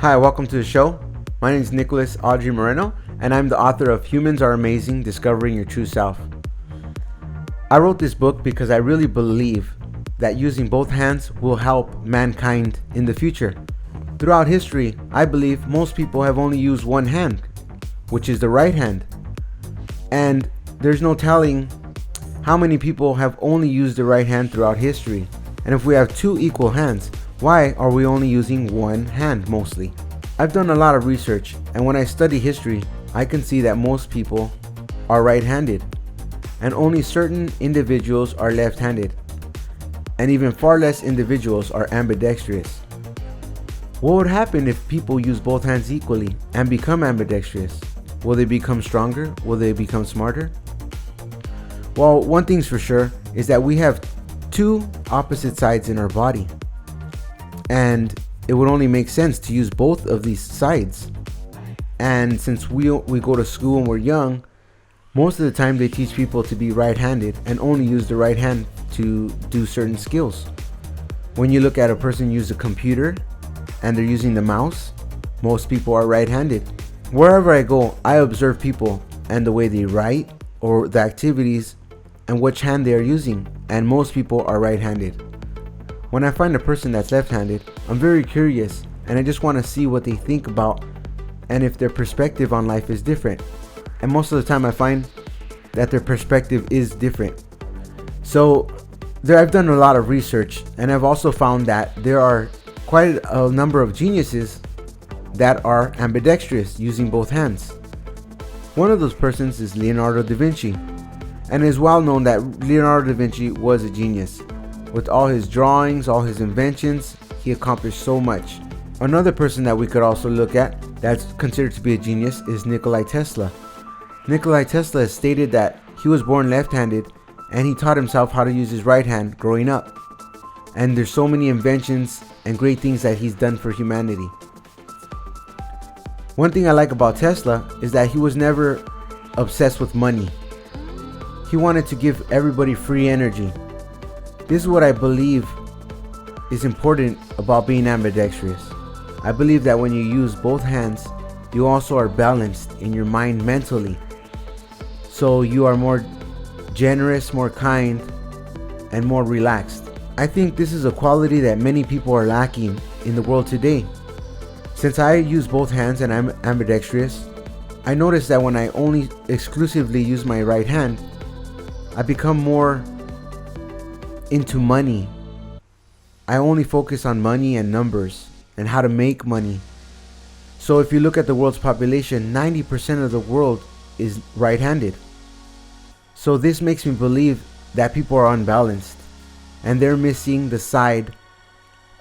Hi, welcome to the show. My name is Nicholas Audrey Moreno, and I'm the author of Humans Are Amazing, Discovering Your True Self. I wrote this book because I really believe that using both hands will help mankind in the future. Throughout history, I believe most people have only used one hand, which is the right hand. And there's no telling how many people have only used the right hand throughout history. And if we have two equal hands, why are we only using one hand mostly? I've done a lot of research, and when I study history, I can see that most people are right-handed, and only certain individuals are left-handed, and even far less individuals are ambidextrous. What would happen if people use both hands equally and become ambidextrous? Will they become stronger? Will they become smarter? Well, one thing's for sure is that we have two opposite sides in our body, and it would only make sense to use both of these sides. And since we go to school and we're young, most of the time they teach people to be right-handed and only use the right hand to do certain skills. When you look at a person use a computer and they're using the mouse, most people are right-handed. Wherever I go, I observe people and the way they write or the activities and which hand they are using, and most people are right-handed. When I find a person that's left-handed, I'm very curious and I just want to see what they think about and if their perspective on life is different. And most of the time I find that their perspective is different. So I've done a lot of research, and I've also found that there are quite a number of geniuses that are ambidextrous, using both hands. One of those persons is Leonardo da Vinci, and it is well known that Leonardo da Vinci was a genius. With all his drawings, all his inventions, he accomplished so much. Another person that we could also look at that's considered to be a genius is Nikola Tesla. Nikola Tesla has stated that he was born left-handed and he taught himself how to use his right hand growing up. And there's so many inventions and great things that he's done for humanity. One thing I like about Tesla is that he was never obsessed with money. He wanted to give everybody free energy. This is what I believe is important about being ambidextrous. I believe that when you use both hands, you also are balanced in your mind mentally. So you are more generous, more kind, and more relaxed. I think this is a quality that many people are lacking in the world today. Since I use both hands and I'm ambidextrous, I notice that when I only exclusively use my right hand, I become more into money. I only focus on money and numbers and how to make money. So if you look at the world's population, 90% of the world is right-handed. So this makes me believe that people are unbalanced and they're missing the side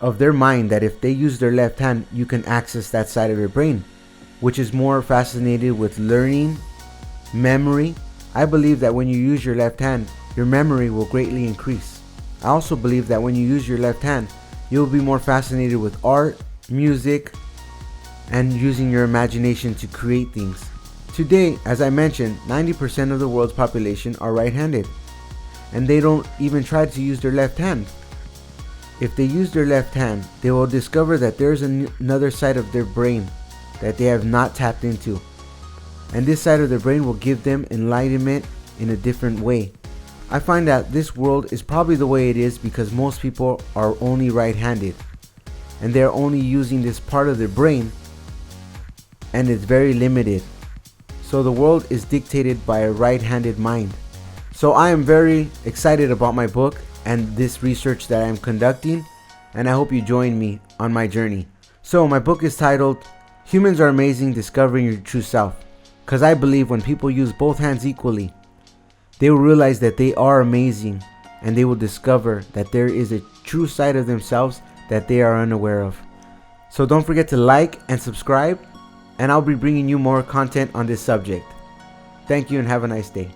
of their mind that if they use their left hand, you can access that side of your brain, which is more fascinated with learning, memory. I believe that when you use your left hand, your memory will greatly increase. I also believe that when you use your left hand, you'll be more fascinated with art, music, and using your imagination to create things. Today, as I mentioned, 90% of the world's population are right-handed, and they don't even try to use their left hand. If they use their left hand, they will discover that there's another side of their brain that they have not tapped into, and this side of their brain will give them enlightenment in a different way. I find that this world is probably the way it is because most people are only right-handed and they're only using this part of their brain, and it's very limited. So the world is dictated by a right-handed mind. So I am very excited about my book and this research that I'm conducting, and I hope you join me on my journey. So my book is titled Humans Are Amazing, Discovering Your True Self, because I believe when people use both hands equally, they will realize that they are amazing, and they will discover that there is a true side of themselves that they are unaware of. So don't forget to like and subscribe, and I'll be bringing you more content on this subject. Thank you and have a nice day.